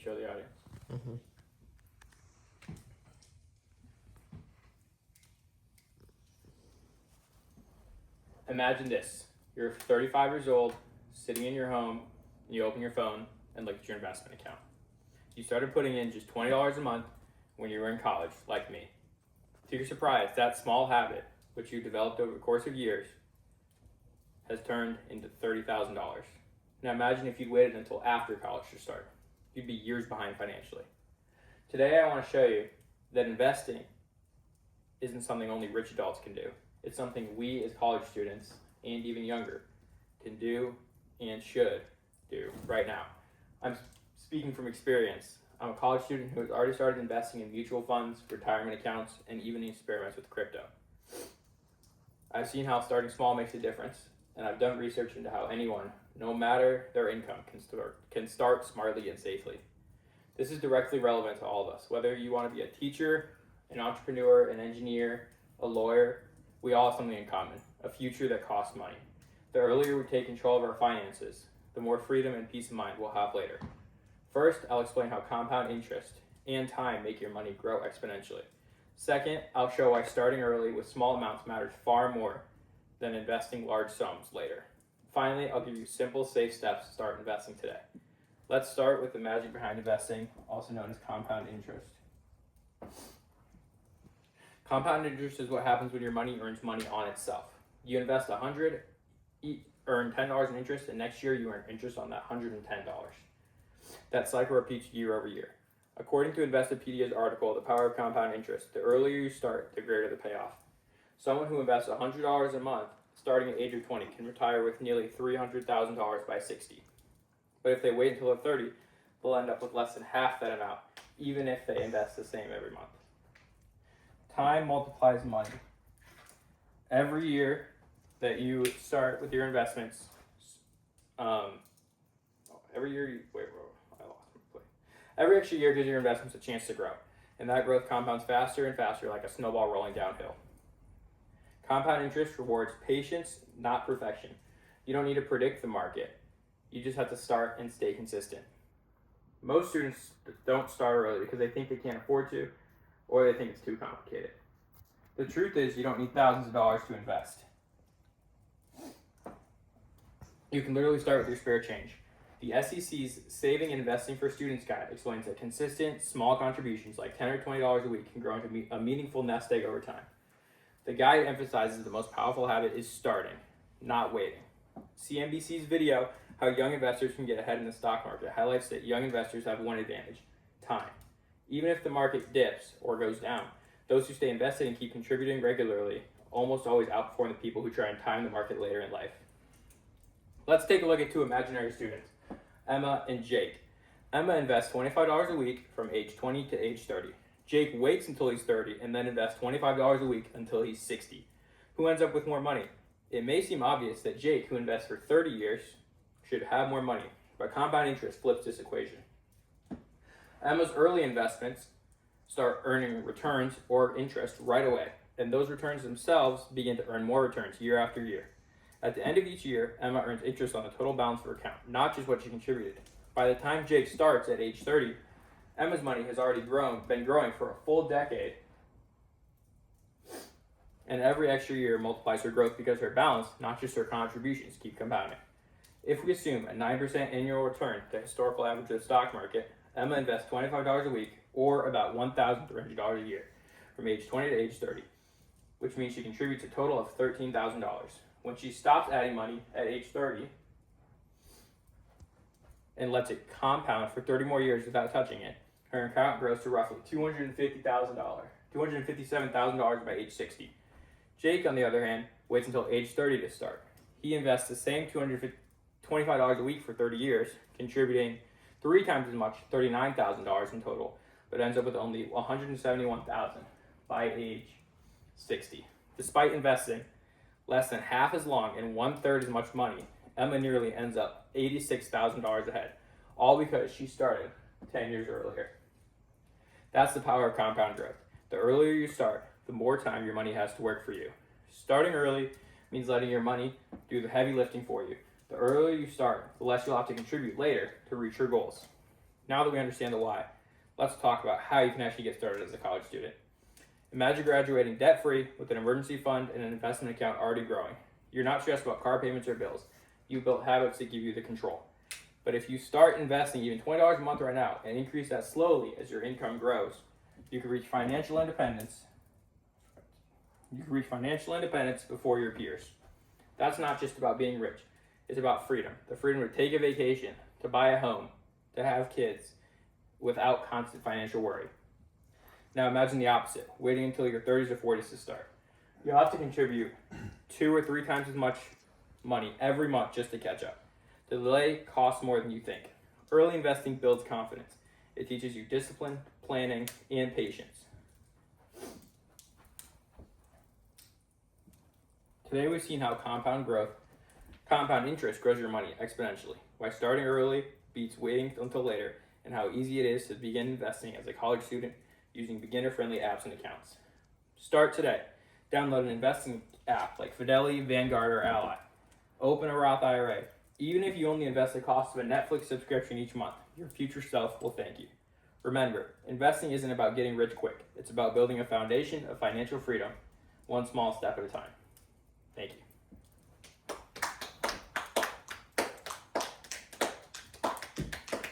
show the audience. Mm-hmm. Imagine this. You're 35 years old, sitting in your home, and you open your phone and look at your investment account. You started putting in just $20 a month when you were in college, like me. To your surprise, that small habit, which you developed over the course of years, has turned into $30,000. Now imagine if you'd waited until after college to start. You'd be years behind financially. Today I want to show you that investing isn't something only rich adults can do. It's something we as college students and even younger can do and should do right now. I'm speaking from experience. I'm a college student who has already started investing in mutual funds, retirement accounts, and even experiments with crypto. I've seen how starting small makes a difference, and I've done research into how anyone, no matter their income, can start smartly and safely. This is directly relevant to all of us. Whether you want to be a teacher, an entrepreneur, an engineer, a lawyer, we all have something in common, a future that costs money. The earlier we take control of our finances, the more freedom and peace of mind we'll have later. First, I'll explain how compound interest and time make your money grow exponentially. Second, I'll show why starting early with small amounts matters far more than investing large sums later. Finally, I'll give you simple, safe steps to start investing today. Let's start with the magic behind investing, also known as compound interest. Compound interest is what happens when your money earns money on itself. You invest $100, earn $10 in interest, and next year you earn interest on that $110. That cycle repeats year over year. According to Investopedia's article, The Power of Compound Interest, the earlier you start, the greater the payoff. Someone who invests $100 a month starting at the age of 20 can retire with nearly $300,000 by 60. But if they wait until they're 30, they'll end up with less than half that amount, even if they invest the same every month. Time multiplies money. Every year that you start with your investments, every extra year gives your investments a chance to grow, and that growth compounds faster and faster like a snowball rolling downhill. Compound interest rewards patience, not perfection. You don't need to predict the market. You just have to start and stay consistent. Most students don't start early because they think they can't afford to, or they think it's too complicated. The truth is, you don't need thousands of dollars to invest. You can literally start with your spare change. The SEC's Saving and Investing for Students Guide explains that consistent, small contributions like $10 or $20 a week can grow into a meaningful nest egg over time. The guide emphasizes the most powerful habit is starting, not waiting. CNBC's video, How Young Investors Can Get Ahead in the Stock Market, highlights that young investors have one advantage: time. Even if the market dips or goes down, those who stay invested and keep contributing regularly almost always outperform the people who try and time the market later in life. Let's take a look at two imaginary students, Emma and Jake. Emma invests $25 a week from age 20 to age 30. Jake waits until he's 30 and then invests $25 a week until he's 60. Who ends up with more money? It may seem obvious that Jake, who invests for 30 years, should have more money, but compound interest flips this equation. Emma's early investments start earning returns or interest right away, and those returns themselves begin to earn more returns year after year. At the end of each year, Emma earns interest on the total balance of her account, not just what she contributed. By the time Jake starts at age 30, Emma's money has already been growing for a full decade, and every extra year multiplies her growth because her balance, not just her contributions, keep compounding. If we assume a 9% annual return, the historical average of the stock market, Emma invests $25 a week, or about $1,300 a year, from age 20 to age 30, which means she contributes a total of $13,000. When she stops adding money at age 30 and lets it compound for 30 more years without touching it, her account grows to roughly $257,000 by age 60. Jake, on the other hand, waits until age 30 to start. He invests the same $25 a week for 30 years, contributing 3 times as much, $39,000 in total, but ends up with only $171,000 by age 60. Despite investing less than half as long and 1/3 as much money, Emma nearly ends up $86,000 ahead, all because she started 10 years earlier. That's the power of compound growth. The earlier you start, the more time your money has to work for you. Starting early means letting your money do the heavy lifting for you. The earlier you start, the less you'll have to contribute later to reach your goals. Now that we understand the why, let's talk about how you can actually get started as a college student. Imagine graduating debt-free with an emergency fund and an investment account already growing. You're not stressed about car payments or bills. You built habits that give you the control. But if you start investing even $20 a month right now and increase that slowly as your income grows, you can reach financial independence. You can reach financial independence before your peers. That's not just about being rich. It's about freedom. The freedom to take a vacation, to buy a home, to have kids without constant financial worry. Now imagine the opposite, waiting until your 30s or 40s to start. You'll have to contribute 2 or 3 times as much money every month just to catch up. The delay costs more than you think. Early investing builds confidence. It teaches you discipline, planning, and patience. Today we've seen how compound interest grows your money exponentially. Why starting early beats waiting until later, and how easy it is to begin investing as a college student using beginner-friendly apps and accounts. Start today. Download an investing app like Fidelity, Vanguard, or Ally. Open a Roth IRA. Even if you only invest the cost of a Netflix subscription each month, your future self will thank you. Remember, investing isn't about getting rich quick. It's about building a foundation of financial freedom, one small step at a time.